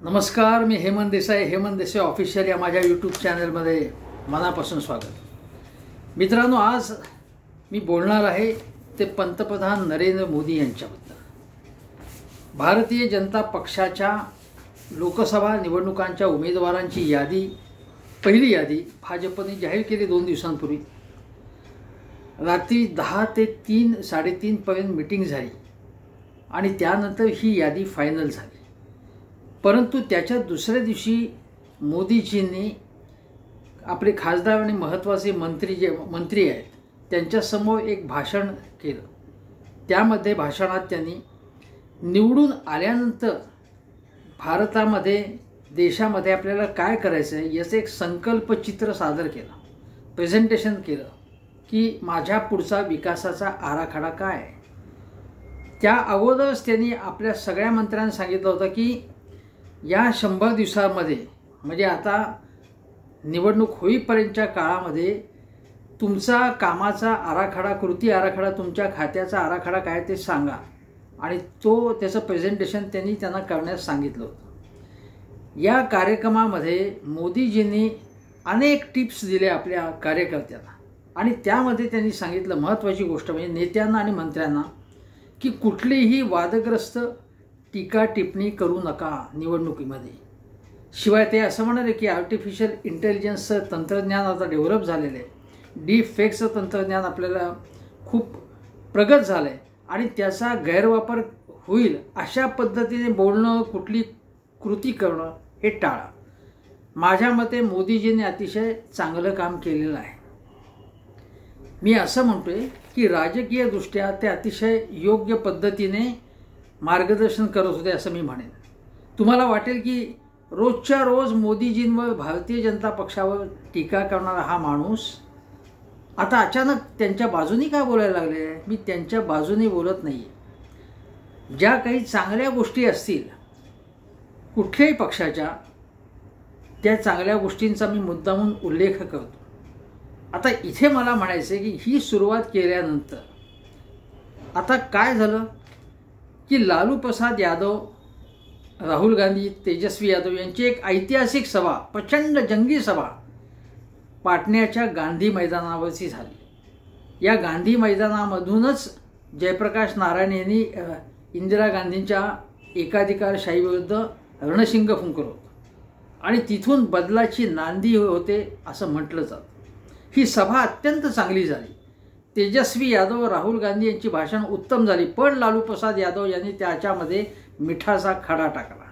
नमस्कार, मी हेमंत देसाई ऑफिशियल या माझ्या यूट्यूब चॅनलमध्ये मनापासून स्वागत। मित्रांनो, आज मी बोलणार आहे ते पंतप्रधान नरेंद्र मोदी यांच्याबद्दल। भारतीय जनता पक्षाच्या लोकसभा निवडणुकांच्या उमेदवारांची यादी, पहिली यादी भाजपने जाहीर केली 2 दिवसांपूर्वी। रात्री 10 ते 3-3:30 पर्यंत मीटिंग झाली आणि त्यानंतर ही यादी फायनल झाली। परंतु त्याच्या दुसऱ्या दिवशी मोदीजींनी आपले खासदार आणि महत्त्वाचे मंत्री आहेत त्यांच्यासमोर एक भाषण केलं। त्यामध्ये भाषणात त्यांनी निवडून आल्यानंतर भारतामध्ये, देशामध्ये आपल्याला काय करायचं आहे याचं एक संकल्पचित्र सादर केलं, प्रेझेंटेशन केलं की माझ्या पुढचा विकासाचा आराखडा काय आहे। त्या अगोदरच त्यांनी आपल्या सगळ्या मंत्र्यांना सांगितलं होतं की या 100 दिवसांमध्ये, म्हणजे आता निवडणूक होईपर्यंतच्या काळामध्ये तुमचा कामाचा आराखडा, कृती आराखडा, तुमच्या खात्याचा आराखडा काय ते सांगा आणि त्याचं प्रेझेंटेशन त्यांना करण्यास सांगितलं होतं। या कार्यक्रमामध्ये मोदीजींनी अनेक टिप्स दिले आपल्या कार्यकर्त्यांना आणि त्यामध्ये त्यांनी सांगितलं, महत्त्वाची गोष्ट म्हणजे नेत्यांना आणि मंत्र्यांना, की कुठलीही वादग्रस्त टीका टिप्पणी करू नका निवडणुकीमध्ये। शिवाय ते असं म्हणाले की आर्टिफिशियल इंटेलिजन्सचं तंत्रज्ञान आता डेव्हलप झालेलं आहे, डीप फेकचं तंत्रज्ञान आपल्याला खूप प्रगत झालं आहे आणि त्याचा गैरवापर होईल अशा पद्धतीने बोलणं, कुठली कृती करणं हे टाळा। माझ्या मते मोदीजींनी अतिशय चांगलं काम केलेलं आहे। मी असं म्हणतोय की राजकीयदृष्ट्या ते अतिशय योग्य पद्धतीने मार्गदर्शन करत होते असं मी म्हणेन। तुम्हाला वाटेल की रोजच्या रोज मोदीजींवर, भारतीय जनता पक्षावर टीका करणारा हा माणूस आता अचानक त्यांच्या बाजूनी काय बोलायला लागले। मी त्यांच्या बाजूनी बोलत नाही आहे। ज्या काही चांगल्या गोष्टी असतील कुठल्याही पक्षाच्या, त्या चांगल्या गोष्टींचा मी मुद्दामून उल्लेख करतो। आता इथे मला म्हणायचं आहे की ही सुरुवात केल्यानंतर आता काय झालं की लालू प्रसाद यादव, राहुल गांधी, तेजस्वी यादव यांची एक ऐतिहासिक सभा, प्रचंड जंगी सभा पाटण्याच्या गांधी मैदानावरची झाली। या गांधी मैदानामधूनच जयप्रकाश नारायण यांनी इंदिरा गांधींच्या एकाधिकारशाहीविरुद्ध रणशिंग फुंकलं होतं आणि तिथून बदलाची नांदी होते असं म्हटलं जातं। ही सभा अत्यंत चांगली झाली। तेजस्वी यादव, राहुल गांधी यांची भाषण उत्तम झाली, पण लालू प्रसाद यादव यांनी त्याच्यामध्ये मिठाचा खडा टाकला।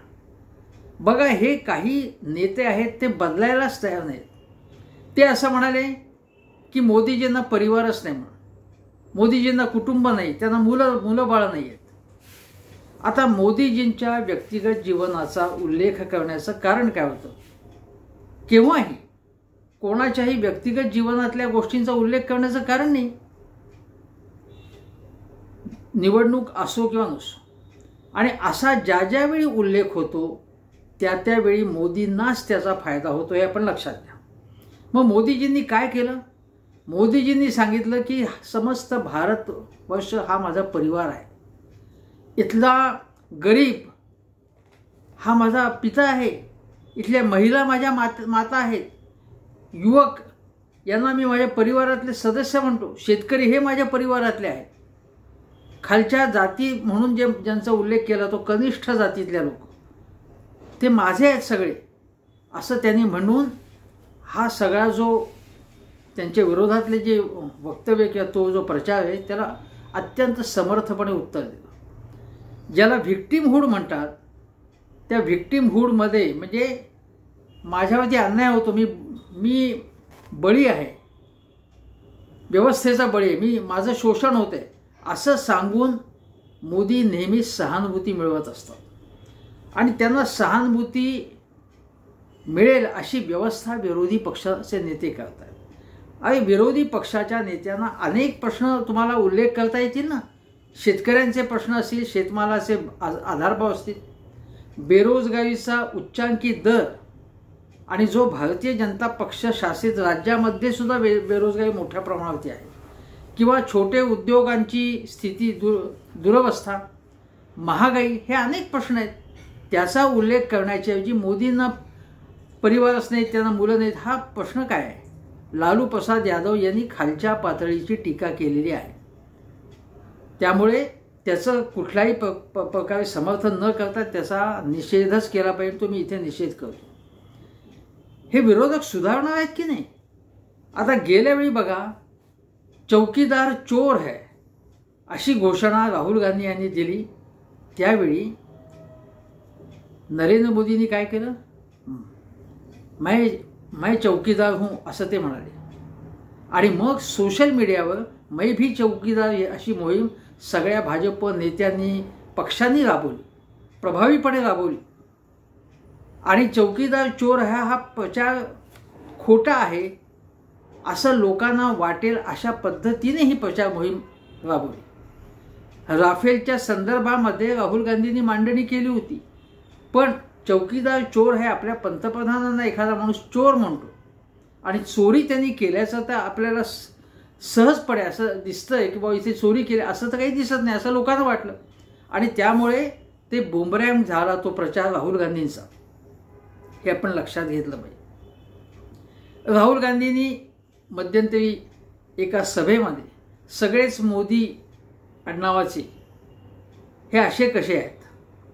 बघा, हे काही नेते आहेत ते बदलायलाच तयार नाहीत। ते असं म्हणाले की मोदीजींना परिवारच नाही, म्हणून मोदीजींना कुटुंब नाही, त्यांना मुलं बाळ नाही आहेत। आता मोदीजींच्या व्यक्तिगत जीवनाचा उल्लेख करण्याचं कारण काय होतं? केव्हाही कोणाच्याही व्यक्तिगत जीवनातल्या गोष्टींचा उल्लेख करण्याचं कारण नाही। निवडणूक असो किंवा नसो, आणि असा ज्या वेळी उल्लेख होतो त्यावेळी मोदींनाच त्याचा फायदा होतो, हे आपण लक्षात घ्या। मग मोदीजींनी काय केलं? मोदीजींनी सांगितलं की समस्त भारतवर्ष हा माझा परिवार आहे, इथला गरीब हा माझा पिता आहे, इथल्या महिला माझ्या माता आहेत, युवक यांना मी माझ्या परिवारातले सदस्य म्हणतो, शेतकरी हे माझ्या परिवारातले आहेत, खालच्या जाती म्हणून ज्यांचा उल्लेख केला तो कनिष्ठ जातीतल्या लोक, ते माझे आहेत सगळे, असं त्यांनी म्हणून हा सगळा जो त्यांच्या विरोधातले जे वक्तव्य किंवा तो जो प्रचार आहे त्याला अत्यंत समर्थपणे उत्तर दिलं। ज्याला व्हिक्टिमहूड म्हणतात, त्या व्हिक्टिमहूडमध्ये म्हणजे माझ्यावरती अन्याय होतो, मी बळी आहे, व्यवस्थेचा बळी आहे, माझं शोषण होते असं सांगून मोदी नेहमी सहानुभूती मिळवत असतात आणि त्यांना सहानुभूती मिळेल अशी व्यवस्था विरोधी पक्षाचे नेते करतात। आणि विरोधी पक्षाच्या नेत्यांना अनेक प्रश्न तुम्हाला उल्लेख करता येतील ना। शेतकऱ्यांचे प्रश्न असतील, शेतमालाचे आधारभाव असतील, बेरोजगारीचा उच्चांकी दर, आणि जो भारतीय जनता पक्ष शासित राज्यामध्ये सुद्धा बेरोजगारी मोठ्या प्रमाणावरती आहे, किंवा छोटे उद्योगांची स्थिती, दुरवस्था, महागाई, हे अनेक प्रश्न आहेत। त्याचा उल्लेख करण्याच्याऐवजी मोदींना परिवारच नाहीत, त्यांना मुलं नाहीत, हा प्रश्न काय आहे? लालू प्रसाद यादव यांनी खालच्या पातळीची टीका केलेली आहे. त्यामुळे त्याचं कुठल्याही प्रकारे समर्थन न करता त्याचा निषेधच केला पाहिजे. तो मी इथे निषेध करतो. हे विरोधक सुधारणार आहेत की नाही? आता गेल्या वेळी बघा, चौकीदार चोर है अशी घोषणा राहुल गांधी यांनी दिली. त्यावेळी नरेंद्र मोदींनी काय केलं? मैं चौकीदार हूँ असं ते म्हणाले. आणि मग सोशल मीडियावर मैं भी चौकीदार अशी मोहीम सगळ्या भाजप नेत्यांनी पक्षांनी राबवली, प्रभावीपणे राबवली. आणि चौकीदार चोर हा प्रचार खोटा आहे असं लोकांना वाटेल अशा पद्धतीने ही प्रचार मोहीम राबवली. राफेलच्या संदर्भामध्ये राहुल गांधींनी मांडणी केली होती, पण चौकीदार चोर हे आपल्या पंतप्रधानांना एखादा माणूस चोर म्हणतो आणि चोरी त्यांनी केल्याचं तर आपल्याला सहजपणे असं दिसतंय की बाबा इथे चोरी केली असं तर काही दिसत नाही असं लोकांना वाटलं. आणि त्यामुळे ते बुमरॅंग झाला तो प्रचार राहुल गांधींचा. हे आपण लक्षात घेतलं पाहिजे. राहुल गांधींनी मध्यंतरी एका सभेमध्ये सगळेच मोदी आडनावाचे हे असे कसे आहेत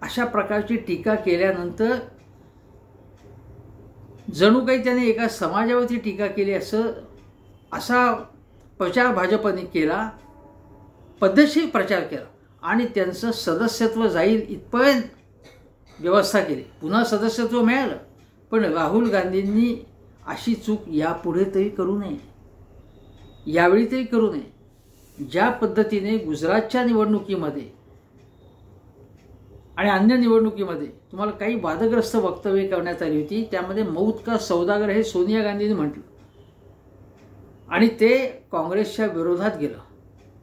अशा प्रकारची टीका केल्यानंतर जणू काही त्याने एका समाजावरती टीका केली असा प्रचार भाजपने केला, पद्धतशीर प्रचार केला आणि त्यांचं सदस्यत्व जाईल इथपर्यंत व्यवस्था केली. पुन्हा सदस्यत्व मिळालं. पण राहुल गांधींनी अशी चूक यापुढे तरी करू नये, यावेळी तरी करू नये. ज्या पद्धतीने गुजरातच्या निवडणुकीमध्ये आणि अन्य निवडणुकीमध्ये तुम्हाला काही वादग्रस्त वक्तव्ये करण्यात आली होती, त्यामध्ये मौत का सौदागर हे सोनिया गांधींनी म्हटलं आणि ते काँग्रेसच्या विरोधात गेलं.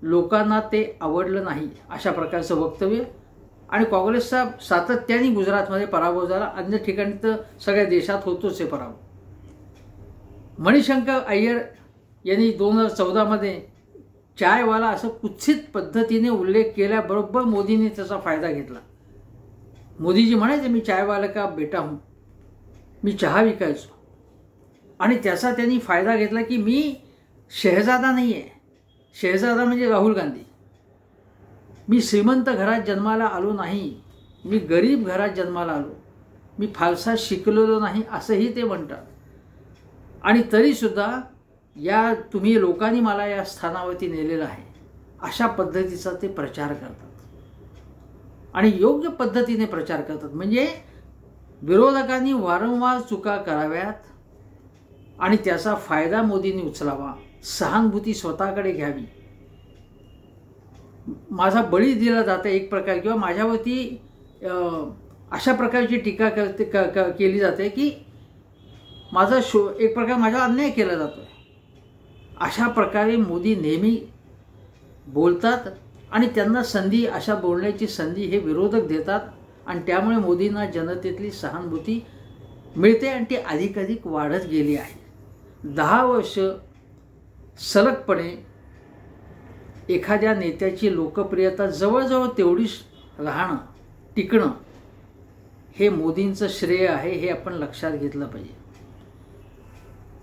लोकांना ते आवडलं नाही अशा प्रकारचं वक्तव्य. आणि काँग्रेसचा सातत्याने गुजरातमध्ये पराभव झाला. अन्य ठिकाणी तर सगळ्या देशात होतोच हे पराभव. मणिशंकर अय्यर यांनी 2014मध्ये चायवाला असं कुत्सित पद्धतीने उल्लेख केल्याबरोबर मोदींनी त्याचा फायदा घेतला. मोदीजी म्हणायचे मी चायवाला का बेटा हूँ, मी चहा विकायचो आणि त्याचा त्यांनी फायदा घेतला की मी शहजादा नाही आहे. शहजादा म्हणजे राहुल गांधी. मी श्रीमंत घरात जन्माला आलो नाही, मी गरीब घरात जन्माला आलो, मी फारसा शिकलेलो नाही असंही ते म्हणतात. आणि तरीसुद्धा या तुम्ही लोकांनी मला या स्थानावरती नेलेलं आहे अशा पद्धतीचा ते प्रचार करतात आणि योग्य पद्धतीने प्रचार करतात. म्हणजे विरोधकांनी वारंवार चुका कराव्यात आणि त्याचा फायदा मोदींनी उचलावा, सहानुभूती स्वतःकडे घ्यावी. माझा बळी दिला जातं एक प्रकार किंवा माझ्यावरती अशा प्रकारची टीका केली जाते की माझा एक प्रकार माझा अन्याय केला जातो आहे. अशा प्रकारे मोदी नेहमी बोलतात आणि त्यांना संधी, अशा बोलण्याची संधी हे विरोधक देतात आणि त्यामुळे मोदींना जनतेतली सहानुभूती मिळते आणि ती अधिकाधिक वाढत गेली आहे. 10 वर्ष सलगपणे एखाद्या नेत्याची लोकप्रियता जवळजवळ तेवढीच राहणं, टिकणं हे मोदींचं श्रेय आहे. हे आपण लक्षात घेतलं पाहिजे.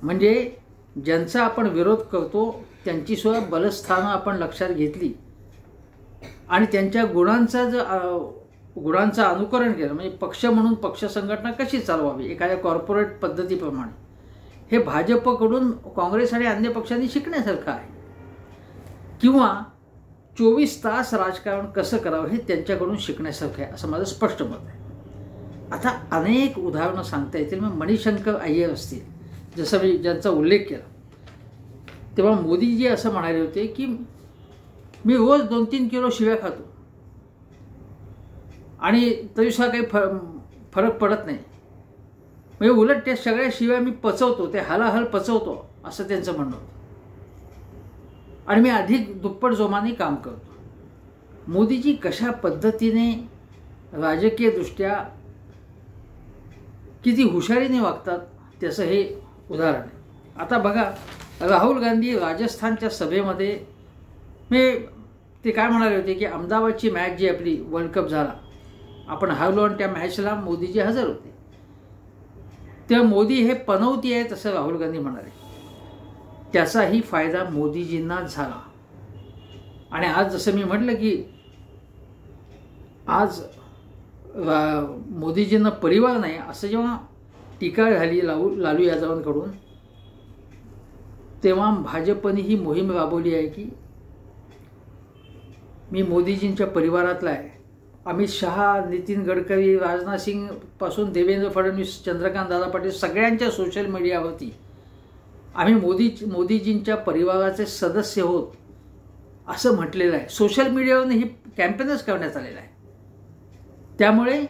म्हणजे ज्यांचा आपण विरोध करतो त्यांची सुद्धा बलस्थानं आपण लक्षात घेतली आणि त्यांच्या गुणांचं अनुकरण केलं. म्हणजे पक्ष म्हणून पक्ष संघटना कशी चालवावी एखाद्या कॉर्पोरेट पद्धतीप्रमाणे, हे भाजपकडून काँग्रेस आणि अन्य पक्षांनी शिकण्यासारखं आहे. किंवा 24 तास राजकारण कसं करावं हे त्यांच्याकडून शिकण्यासारखं आहे असं माझं स्पष्ट मत आहे. आता अनेक उदाहरणं सांगता येतील. मग मणिशंकर अय्यर असतील, जसं मी ज्यांचा उल्लेख केला, तेव्हा मोदीजी असं म्हणाले होते की मी रोज 2-3 किलो शिव्या खातो आणि तरीसुद्धा काही फरक पडत नाही. म्हणजे उलट त्या सगळ्या शिव्या मी पचवतो, ते हलाहल पचवतो असं त्यांचं म्हणणं होतं आणि मी अधिक दुप्पट जोमाने काम करतो. मोदीजी कशा पद्धतीने राजकीयदृष्ट्या किती हुशारीने वागतात त्याचं हे उदाहरण आहे. आता बघा, राहुल गांधी राजस्थानच्या सभेमध्ये ते काय म्हणाले होते की अहमदाबादची मॅच जी आपली वर्ल्ड कप झाला आपण हरलो आणि त्या मॅचला मोदीजी हजर होते. तेव्हा मोदी हे पनौती आहेत असं राहुल गांधी म्हणाले. त्याचाही फायदा मोदीजींनाच झाला. आणि आज जसं मी म्हटलं की आज मोदीजींना परिवार नाही असं जेव्हा टीका झाली लालू यादवांकडून, तेव्हा भाजपने ही मोहीम राबवली आहे की मी मोदीजींच्या परिवारातला आहे. अमित शहा, नितीन गडकरी, राजनाथ सिंग पासून देवेंद्र फडणवीस, चंद्रकांत दादा पाटील सगळ्यांच्या सोशल मीडियावरती आम्ही मोदीजींच्या परिवाराचे सदस्य होत असं म्हटलेलं आहे. सोशल मीडियावरून ही कॅम्पेनच करण्यात आलेलं आहे. त्यामुळे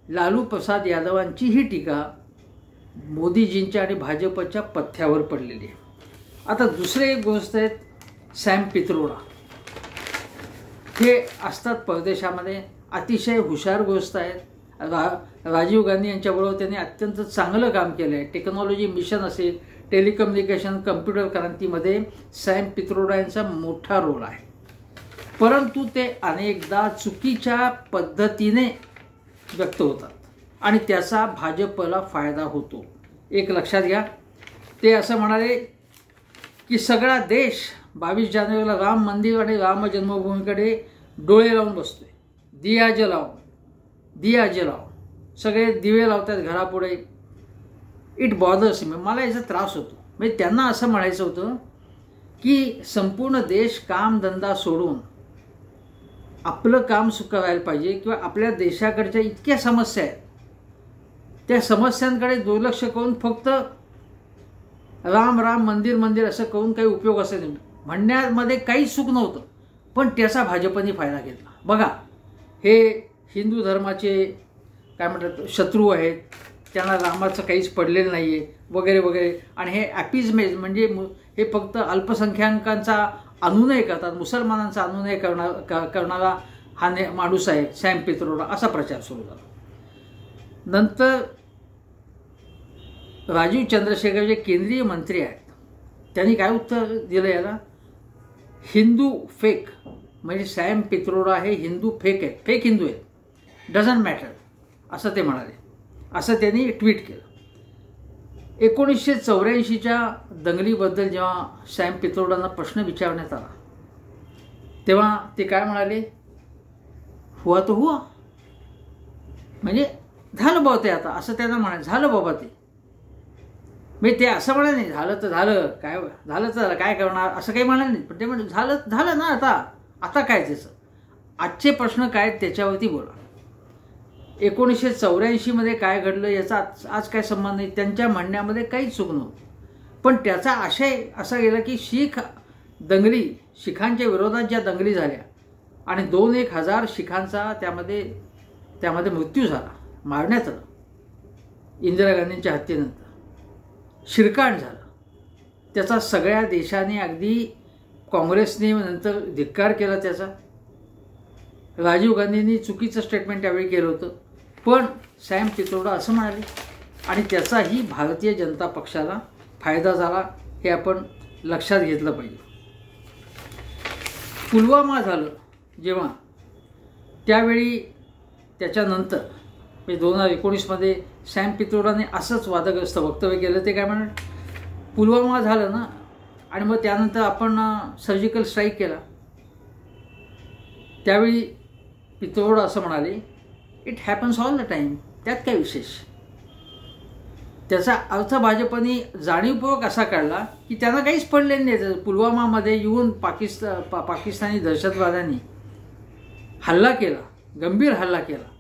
लालू प्रसाद यादवांची ही टीका मोदीजींच्या आणि भाजपच्या पथ्यावर पडलेली आहे. आता दुसरे एक गोष्ट आहेत सॅम पित्रोडा. हे असतात परदेशामध्ये, अतिशय हुशार गोष्ट आहेत. राजीव गांधी यांच्याबरोबर त्यांनी अत्यंत चांगलं काम केलं आहे. टेक्नॉलॉजी मिशन असेल, टेलिकम्युनिकेशन, कम्प्युटर क्रांतीमध्ये सॅम पित्रोडा यांचा मोठा रोल आहे. परंतु ते अनेकदा चुकीच्या पद्धतीने व्यक्त होतात आणि त्याचा भाजपला फायदा होतो. एक लक्षात घ्या, ते असं म्हणाले की सगळा देश 22 जानेवारीला राम मंदिर आणि राम जन्मभूमीकडे डोळे लावून बसतोय. दिया जलाव सगळे दिवे लावतात घरापुढे. इट बॉदर्स मी, मला याचा त्रास होतो. म्हणजे त्यांना असं म्हणायचं होतं की संपूर्ण देश कामधंदा सोडून आपलं काम करायला पाहिजे किंवा आपल्या देशाकडच्या इतक्या समस्या आहेत त्या समस्यांकडे दुर्लक्ष करून फक्त राम राम मंदिर असं करून काही उपयोग असेल नाही. म्हणण्यामध्ये काहीच चूक नव्हतं, पण त्याचा भाजपने फायदा घेतला. बघा, हे हिंदू धर्माचे काय म्हणतात शत्रू आहेत, त्यांना रामाचं काहीच पडलेलं नाही आहे वगैरे वगैरे. आणि हे ॲपिजमेज म्हणजे हे फक्त अल्पसंख्याकांचा अनुनय करतात, मुसलमानांचा अनुनय करणारा हा माणूस आहे सॅम पित्रोडा, असा प्रचार सुरू झाला. नंतर राजीव चंद्रशेखर जे केंद्रीय मंत्री आहेत त्यांनी काय उत्तर दिलं याला, हिंदू फेक, म्हणजे सॅम पित्रोडा हे हिंदू फेक आहेत, फेक हिंदू आहेत, डझंट मॅटर असं ते म्हणाले. असं त्यांनी ट्विट केलं. 1984च्या दंगलीबद्दल जेव्हा सॅम पित्रोडांना प्रश्न विचारण्यात आला तेव्हा ते काय म्हणाले, हुआ तो हुआ, म्हणजे झालं बाबा ते, आता असं त्यांना म्हणाले झालं बाबा ते. म्हणजे ते असं म्हणाले नाही झालं तर झालं, काय झालं तर काय करणार असं काही म्हणाले नाही, पण ते म्हणजे झालं ना, आता काय त्याचं, आजचे प्रश्न काय त्याच्यावरती बोला. 1984मध्ये काय घडलं याचा आज काय संबंध नाही, त्यांच्या म्हणण्यामध्ये काहीच चूक नव्हती. पण त्याचा आशय असा गेला की शिखांच्या विरोधात ज्या दंगली झाल्या आणि 2-1 हजार शिखांचा त्यामध्ये मृत्यू झाला, मारण्यात आलं इंदिरा गांधींच्या हत्येनंतर, शिरकाण झालं, त्याचा सगळ्या देशाने अगदी काँग्रेसने नंतर धिक्कार केला त्याचा. राजीव गांधींनी चुकीचं स्टेटमेंट त्यावेळी केलं होतं, पण सॅम पित्रोडा असं म्हणाले आणि त्याचाही भारतीय जनता पक्षाला फायदा झाला, हे आपण लक्षात घेतलं पाहिजे. पुलवामा झालं जेव्हा, त्यावेळी त्याच्यानंतर म्हणजे 2019मध्ये सॅम पित्रोडाने असंच वादग्रस्त वक्तव्य केलं. ते काय म्हणाल, पुलवामा झालं ना आणि मग त्यानंतर आपण सर्जिकल स्ट्राईक केला. त्यावेळी पित्रोडा असं म्हणाले, it happens all the time, त्यात काय विशेष. त्याचा अर्थ भाजपने जाणीवपूर्वक असा काढला की त्यांना काहीच पडलेलं नाही. पुलवामामध्ये येऊन पाकिस्तानी दहशतवाद्यांनी हल्ला केला, गंभीर हल्ला केला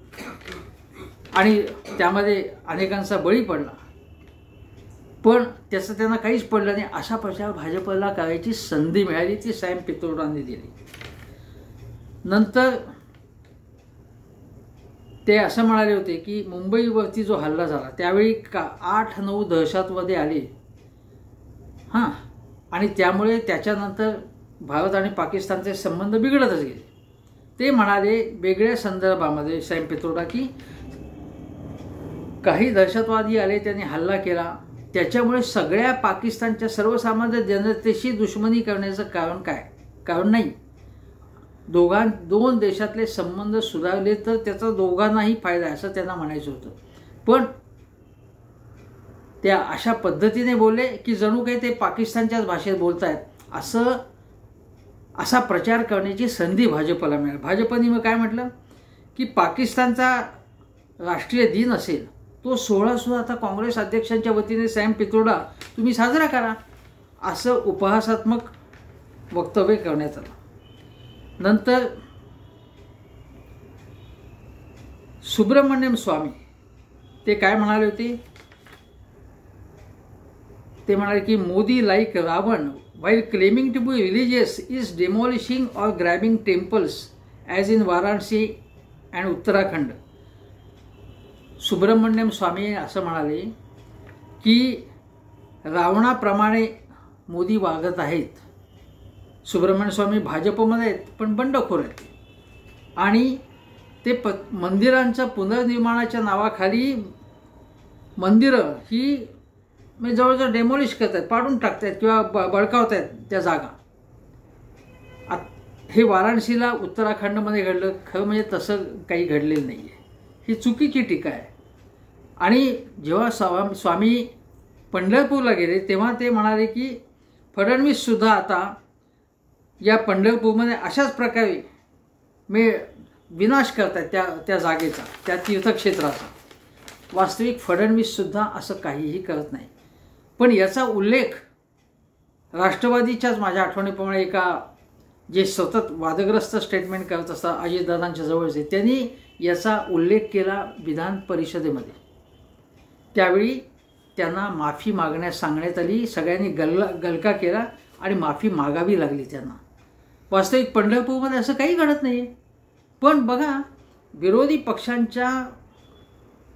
आणि त्यामध्ये अनेकांचा बळी पडला, पण त्याचं त्यांना काहीच पडलं नाही. अशा प्रचार भाजपला करायची संधी मिळाली, ती सॅम पित्रोडांनी दिली. नंतर ते असं म्हणाले होते की मुंबईवरती जो हल्ला झाला त्यावेळी 8-9 दहशतवादी आले हां, आणि त्यामुळे त्याच्यानंतर भारत आणि पाकिस्तानचे संबंध बिघडतच गेले. ते म्हणाले वेगळ्या संदर्भामध्ये सॅम पित्रोडा की काही दहशतवादी आले, त्यांनी हल्ला केला, त्याच्यामुळे सगळ्या पाकिस्तानच्या सर्वसामान्य जनतेशी दुश्मनी करण्याचं कारण काय, कारण नाही. दोन देशातले संबंध सुधारले तर त्याचा दोघांनाही फायदा आहे असं त्यांना म्हणायचं होतं. पण त्या अशा पद्धतीने बोलले की जणू काही ते पाकिस्तानच्याच भाषेत बोलतायत असा प्रचार करण्याची संधी भाजपला मिळाली. भाजपने मग काय म्हटलं की पाकिस्तानचा राष्ट्रीय दिन असेल तो सोहळासुद्धा आता काँग्रेस अध्यक्षांच्या वतीने सॅम पित्रोडा तुम्ही साजरा करा असं उपहासात्मक वक्तव्य करण्यात आलं. नंतर सुब्रमण्यम स्वामी ते काय म्हणाले होते, ते म्हणाले की Modi like Ravan while claiming to be religious is demolishing or grabbing temples as in Varanasi and Uttarakhand. Subramanian Swamy असं म्हणाले की रावणाप्रमाणे मोदी वागत आहेत. सुब्रमण्यम स्वामी भाजपमध्ये आहेत पण बंडखोर आहेत आणि ते मंदिरांच्या पुनर्निर्माणाच्या नावाखाली मंदिरं ही म्हणजे जवळजवळ डेमोलिश करत आहेत, पाडून टाकतात किंवा बळकावत आहेत त्या जागा. हे वाराणसीला उत्तराखंडमध्ये घडलं, खरं म्हणजे तसं काही घडलेलं नाही आहे. ही चुकीची टीका आहे. आणि जेव्हा स्वामी पंढरपूरला गेले तेव्हा ते म्हणाले की फडणवीससुद्धा आता या पंढरपूरमध्ये अशाच प्रकारे विनाश करत आहेत त्या जागेचा, त्या तीर्थक्षेत्राचा. वास्तविक फडणवीससुद्धा असं काहीही करत नाही. पण याचा उल्लेख राष्ट्रवादीच्याच माझ्या आठवणीप्रमाणे एका जे सतत वादग्रस्त स्टेटमेंट करत असतात अजितदादांच्या जवळचे, त्यांनी याचा उल्लेख केला विधान परिषदेमध्ये. त्यावेळी त्यांना माफी मागण्यास सांगण्यात आली. सगळ्यांनी गलका केला आणि माफी मागावी लागली त्यांना. वास्तविक पंढरपूरमध्ये असं काही घडत नाही आहे. पण बघा विरोधी पक्षांच्या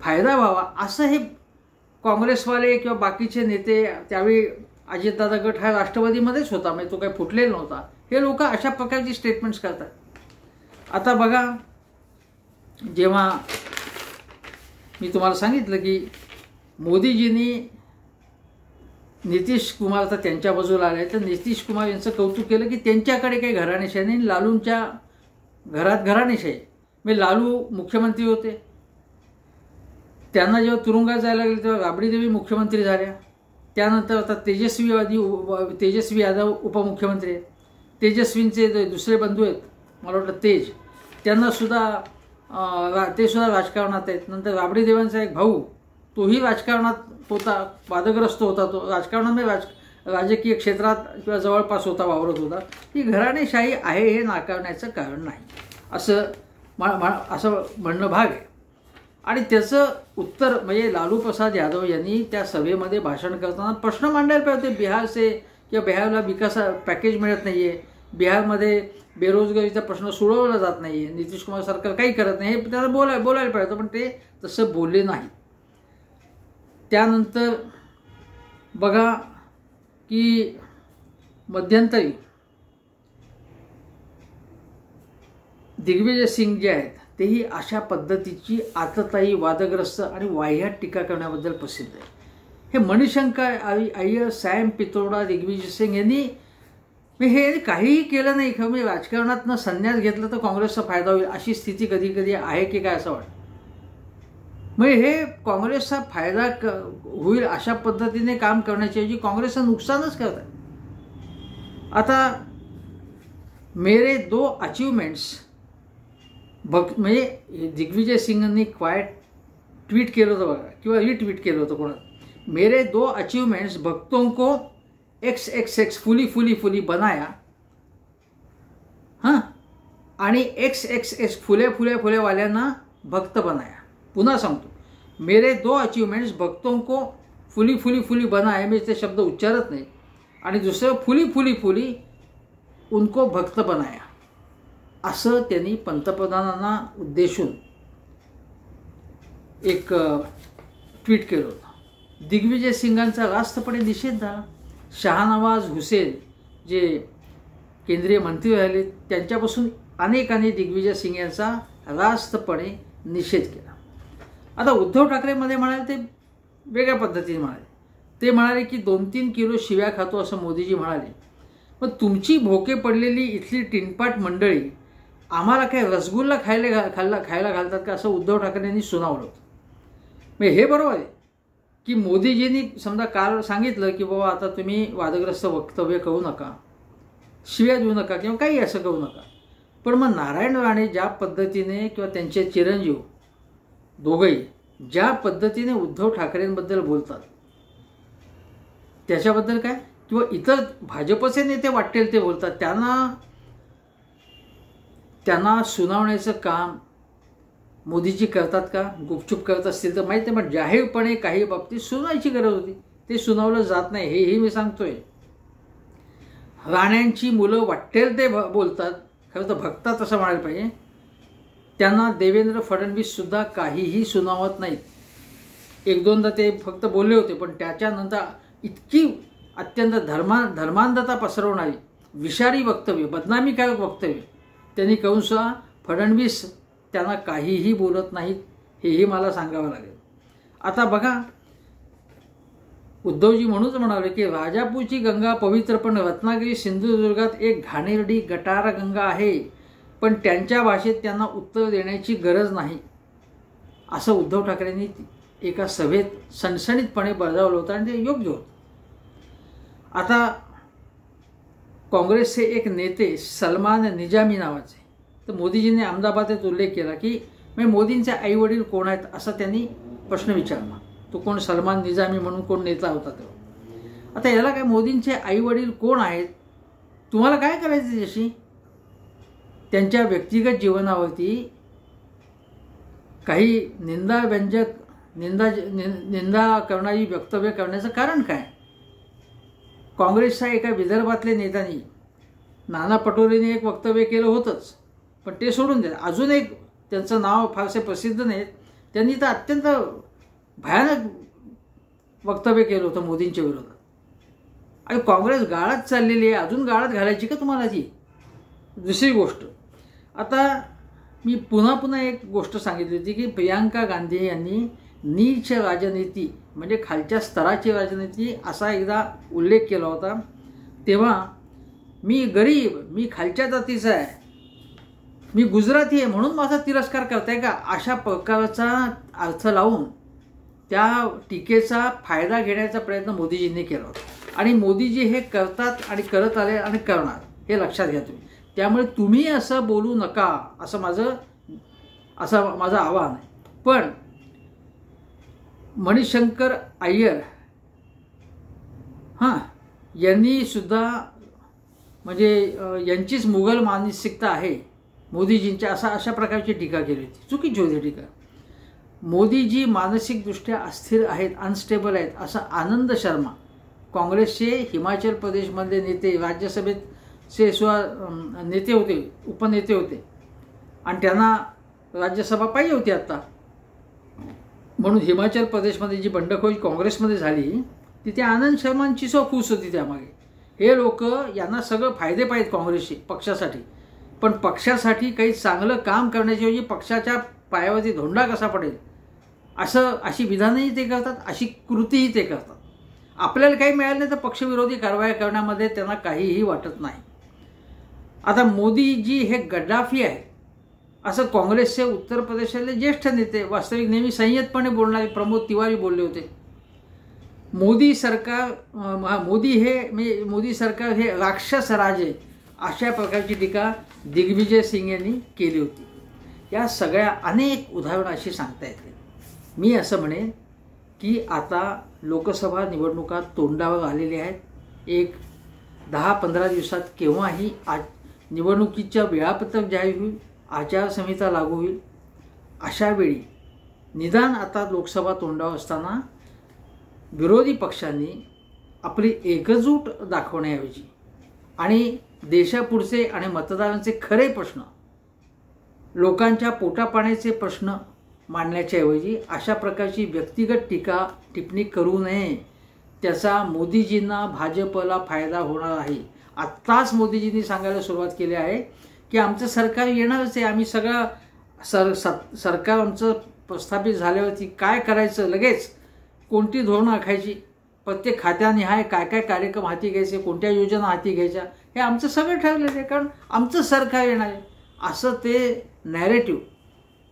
फायदा व्हावा असं हे काँग्रेसवाले किंवा बाकीचे नेते, त्यावेळी अजितदादा गट हा राष्ट्रवादीमध्येच होता, म्हणजे तो काही फुटलेला नव्हता, हे लोक अशा प्रकारची स्टेटमेंट्स करतात. आता बघा जेव्हा मी तुम्हाला सांगितलं की मोदीजींनी नितीश कुमार आता त्यांच्या बाजूला आले, तर नितीश कुमार यांचं कौतुक केलं की त्यांच्याकडे काही घराणेशाही नाही, लालूंच्या घरात घराणेशाही. म्हणजे लालू मुख्यमंत्री होते, त्यांना जेव्हा तुरुंगात जायला लागले तेव्हा राबडी देवी मुख्यमंत्री झाल्या. त्यानंतर आता तेजस्वी यादव उपमुख्यमंत्री आहेत. तेजस्वींचे दुसरे बंधू आहेत, मला वाटतं तेज, त्यांनासुद्धा ते सुद्धा राजकारणात आहेत. नंतर राबडी देवांचा एक भाऊ, तोही राजकारणात होता, वादग्रस्त होता, तो राजकारणामध्ये राजकीय क्षेत्रात किंवा जवळपास होता, वावरत होता. ही घराणेशाही आहे हे नाकारण्याचं कारण नाही असं म्हणणं भाग आहे. आणि त्याचं उत्तर म्हणजे लालू प्रसाद यादव यांनी त्या सभेमध्ये भाषण करताना प्रश्न मांडायला पाहिजे होते. बिहारचे किंवा बिहारला विकास पॅकेज मिळत नाही आहे, बिहारमध्ये बेरोजगारीचा प्रश्न सोडवला जात नाही आहे, नितीश कुमार सरकार काही करत नाही, हे त्याला बोलायला पाहिजे होतं. पण ते तसं बोलले नाही. त्यानंतर बघा की मध्यंतरी दिग्विजय सिंग जे आहेत तेही अशा पद्धतीची आतताई, वादग्रस्त आणि वाह्यात टीका करण्याबद्दल प्रसिद्ध आहे. हे मणिशंकर अय्यर, सॅम पित्रोडा, दिग्विजय सिंग यांनी हे काहीही केलं नाही. खरं म्हणजे राजकारणातनं संन्यास घेतला तर काँग्रेसचा फायदा होईल अशी स्थिती कधी कधी आहे की काय असं वाटतं. म्हणजे हे काँग्रेसचा फायदा होईल अशा पद्धतीने काम करण्याच्याऐवजी काँग्रेसचं नुकसानच करतात. आता मेरे 2 अचीवमेंट्स म्हणजे दिग्विजय सिंगांनी ट्वीट केलं होतं बघा, किंवा रिट्वीट केलं होतं कोणा, मेरे 2 अचीवमेंट्स भक्तों को XXX फुली बनाया. हां, आणि XXX फुले वाल्यांना भक्त बनाया. पुन्हा सांगतो, मेरे 2 अचीवमेंट्स भक्तों को फुली बनाया, मी ते शब्द उच्चारत नाही. आणि दुसरं फुली उनको भक्त बनाया असं त्यांनी पंतप्रधानांना उद्देशून एक ट्विट केलं होतं. दिग्विजय सिंगांचा रास्तपणे निषेध झाला. शहानवाज हुसेन जे केंद्रीय मंत्री राहिले त्यांच्यापासून अनेकांनी दिग्विजय सिंग यांचा रास्तपणे निषेध केला. आता उद्धव ठाकरेमध्ये म्हणाले ते वेगळ्या पद्धतीने म्हणाले. ते म्हणाले की 2-3 किलो शिव्या खातो असं मोदीजी म्हणाले. पण तुमची भोके पडलेली इथली टिनपाट मंडळी आम्हाला काय रसगुल्ला खायला घालतात का, असं उद्धव ठाकरेंनी सुनावलं होतं. मग हे बरोबर आहे की मोदीजींनी समजा काल सांगितलं की बाबा आता तुम्ही वादग्रस्त वक्तव्य करू नका, शिव्या देऊ नका किंवा काही असं करू नका. पण मग नारायण राणे ज्या पद्धतीने किंवा त्यांचे चिरंजीव दोघंही ज्या पद्धतीने उद्धव ठाकरेंबद्दल बोलतात त्याच्याबद्दल काय, किंवा इतर भाजपचे नेते वाटेल ते बोलतात, त्यांना सुनावण्याचं काम मोदीजी करतात का, गुपचूप करत असतील तर माहीत नाही, पण जाहीरपणे काही बाबतीत सुनायची गरज होती, ते सुनावलं जात नाही. हेही मी सांगतोय. राण्यांची मुलं वाटेल ते बोलतात, खरं तर भक्तात असं म्हणायला पाहिजे. त्यांना देवेंद्र फडणवीस सुद्धा काहीही सुनावत नाहीत. एक दोनदा ते फक्त बोलले होते, पण त्याच्यानंतर इतकी अत्यंत धर्मांधता पसरवणारी विषारी वक्तव्य, बदनामीकारक वक्तव्य त्यांनी करून सुद्धा फडणवीस त्यांना काहीही बोलत नाहीत, हेही मला सांगावं लागेल. आता बघा, उद्धवजी म्हणूनच म्हणाले की राजापूरची गंगा पवित्र, पण रत्नागिरी सिंधुदुर्गात एक घाणेरडी गटार गंगा आहे, पण त्यांच्या भाषेत त्यांना उत्तर देण्याची गरज नाही, असं उद्धव ठाकरेंनी एका सभेत सणसणीतपणे बजावलं होतं आणि ते योग्य होतं. आता काँग्रेसचे एक नेते सलमान निजामी नावाचे, तर मोदीजींनी अहमदाबादेत उल्लेख केला की मोदींचे आईवडील कोण आहेत, असा त्यांनी प्रश्न विचारला. तो कोण सलमान निजामी म्हणून कोण नेता होता तेव्हा. आता याला काय, मोदींचे आईवडील कोण आहेत, तुम्हाला काय करायचं त्याच्याशी. त्यांच्या व्यक्तिगत जीवनावरती काही निंदा करणारी वक्तव्य करण्याचं कारण काय. काँग्रेसच्या एका विदर्भातल्या नेत्यांनी, नाना पटोलेने एक वक्तव्य केलं होतंच, पण ते सोडून द्या. अजून एक, त्यांचं नाव फारसे प्रसिद्ध नाहीत, त्यांनी तर अत्यंत भयानक वक्तव्य केलं होतं मोदींच्या विरोधात. आणि काँग्रेस गाळात चाललेली आहे, अजून गाळात घालायची का तुम्हाला ती. दुसरी गोष्ट, आता मी पुन्हा एक गोष्ट सांगितली होती की प्रियांका गांधी यांनी नीच राजनीती म्हणजे खालच्या स्तराची राजनीती असा एकदा उल्लेख केला होता. तेव्हा मी गरीब, मी खालच्या जातीचा आहे, मी गुजराती आहे म्हणून माझा तिरस्कार करताय का, अशा प्रकारचा अर्थ लावून त्या टीकेचा फायदा घेण्याचा प्रयत्न मोदीजींनी केला होता. आणि मोदीजी हे करतात आणि करत आले आणि करणार, हे लक्षात घ्या तुम्ही. त्यामुळे तुम्ही असं बोलू नका, असं माझं आवाहन आहे. पण मणिशंकर अय्यर यांनी सुद्धा म्हणजे यांचीच मुघल मानसिकता आहे मोदीजींच्या, अशा प्रकारची टीका केली होती. चुकीची होती टीका. मोदीजी मानसिकदृष्ट्या अस्थिर आहेत, अनस्टेबल आहेत, असं आनंद शर्मा काँग्रेसचे हिमाचल प्रदेशमधले नेते, राज्यसभेचे सुद्धा नेते होते, उपनेते होते, आणि त्यांना राज्यसभा पाहिजे होती आत्ता. म्हणून हिमाचल प्रदेशमध्ये जी बंडखोरी काँग्रेसमध्ये झाली तिथे आनंद शर्मांची सुद्धा फूस होती त्यामागे. हे लोक, यांना सगळं फायदे पाहिजेत काँग्रेसचे पक्षासाठी, पण पक्षासाठी काही चांगलं काम करण्याची ऐवजी पक्षाच्या पायावरती धोंडा कसा पडेल अशी विधानही ते करतात, अशी कृतीही ते करतात. आपल्याला काही मिळालं नाही तर पक्षविरोधी कारवाया करण्यामध्ये त्यांना काहीही वाटत नाही. आता मोदीजी हे गद्दाफी आहे असं काँग्रेसचे उत्तर प्रदेशातले ज्येष्ठ नेते, वास्तविक नेहमी संयतपणे बोलणारे प्रमोद तिवारी बोलले होते. मोदी सरकार हे राक्षस राज आहे, अशा प्रकारची टीका दिग्विजय सिंग यांनी केली होती. या सगळ्या अनेक उदाहरणं अशी सांगता येतील. मी असं म्हणेन की आता लोकसभा निवडणुका तोंडावर आलेल्या आहेत. एक 10-15 दिवसात केव्हाही निवडणुकीच्या वेळापत्रक जाहीर होईल, आचारसंहिता लागू होईल. अशा वेळी निदान आता लोकसभा तोंडावर असताना विरोधी पक्षांनी आपली एकजूट दाखवण्याऐवजी आणि देशापुढचे आणि मतदारांचे खरे प्रश्न, लोकांच्या पोटापाण्याचे प्रश्न मांडण्याच्या ऐवजी अशा प्रकारची व्यक्तिगत टिप्पणी करू नये. त्याचा मोदीजींना, भाजपला फायदा होणार आहे. आत्ताच मोदीजींनी सांगायला सुरुवात केली आहे की आमचं सरकार येणारच आहे, आम्ही सगळं सरकार आमचं प्रस्थापित झाल्यावरती काय करायचं, लगेच कोणती धोरणं आखायची, प्रत्येक खात्यानिहाय काय काय कार्यक्रम हाती घ्यायचे, कोणत्या योजना हाती घ्यायच्या, हे आमचं सगळं ठरलेलं आहे. कारण आमचं सरकार येणार आहे, असं ते नॅरेटिव्ह,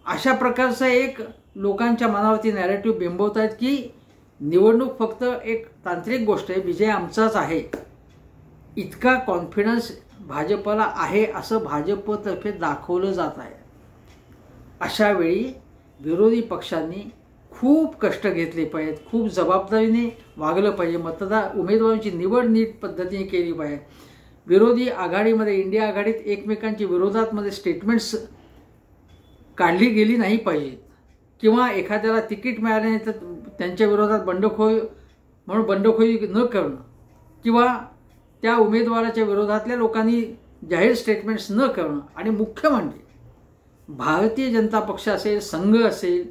अशा प्रकारचं एक लोकांच्या मनावरती नॅरेटिव्ह बिंबवत आहेत की निवडणूक फक्त एक तांत्रिक गोष्ट आहे, विजय आमचाच आहे, इतका कॉन्फिडन्स भाजपला आहे असं भाजपतर्फे दाखवलं जात आहे. अशा वेळी विरोधी पक्षांनी खूप कष्ट घेतले पाहिजेत, खूप जबाबदारीने वागलं पाहिजे, उमेदवारांची निवड नीट पद्धतीने केली पाहिजे. विरोधी आघाडीमध्ये, इंडिया आघाडीत एकमेकांच्या विरोधातमध्ये स्टेटमेंट्स काढली गेली नाही पाहिजेत, किंवा एखाद्याला तिकीट मिळाले नाही तर त्यांच्या विरोधात बंडखोरी न करणं, किंवा त्या उमेदवाराच्या विरोधातल्या लोकांनी जाहीर स्टेटमेंट्स न करणं. आणि मुख्य म्हणजे भारतीय जनता पक्ष असेल, संघ असेल,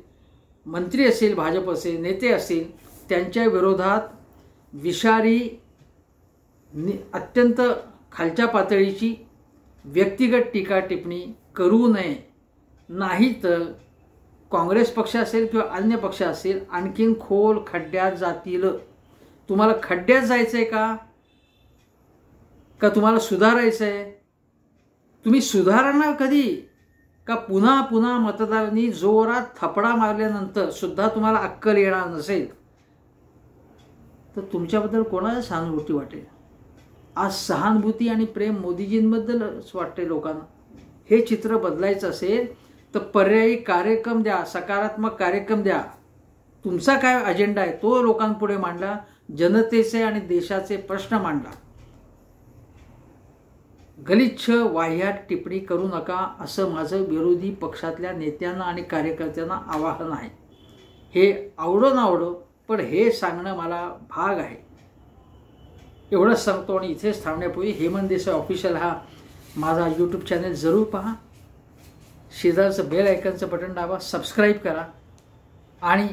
मंत्री असेल, भाजप असेल, नेते असेल, त्यांच्या विरोधात विषारी, अत्यंत खालच्या पातळीची व्यक्तिगत टीका टिप्पणी करू नये. नाही तर काँग्रेस पक्ष असेल किंवा अन्य पक्ष असेल आणखीन खोल खड्ड्यात जातील. तुम्हाला खड्ड्यात जायचं आहे का तुम्हाला सुधारायचं आहे? तुम्ही सुधारणार कधी? का पुन्हा पुन्हा मतदारांनी जोरात थपडा मारल्यानंतर सुद्धा तुम्हाला अक्कल येणार नसेल तर तुमच्याबद्दल कोणाला सहानुभूती वाटेल? आज सहानुभूती आणि प्रेम मोदीजींबद्दलच वाटते लोकांना. हे चित्र बदलायचं असेल तर पर्यायी कार्यक्रम द्या, सकारात्मक कार्यक्रम द्या. तुमचा काय अजेंडा आहे तो लोकांपुढे मांडला, जनतेचे आणि देशाचे प्रश्न मांडला. गलिच्छ वाह्यात टिप्पणी करू नका असं माझं विरोधी पक्षातल्या नेत्यांना आणि कार्यकर्त्यांना आवाहन आहे. हे आवडो ना आवडो पण हे सांगणं मला भाग आहे. एवढंच सांगतो आणि इथेच थांबण्यापूर्वी हेमंत देसाई ऑफिशियल हा माझा यूट्यूब चॅनल जरूर पहा. शेजारचं बेल आयकनचं बटन दाबा, सबस्क्राईब करा आणि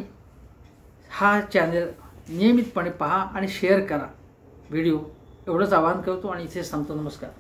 हा चॅनल नियमितपणे पहा आणि शेअर करा व्हिडिओ. एवढंच आवाहन करतो आणि इथेच थांबतो. नमस्कार.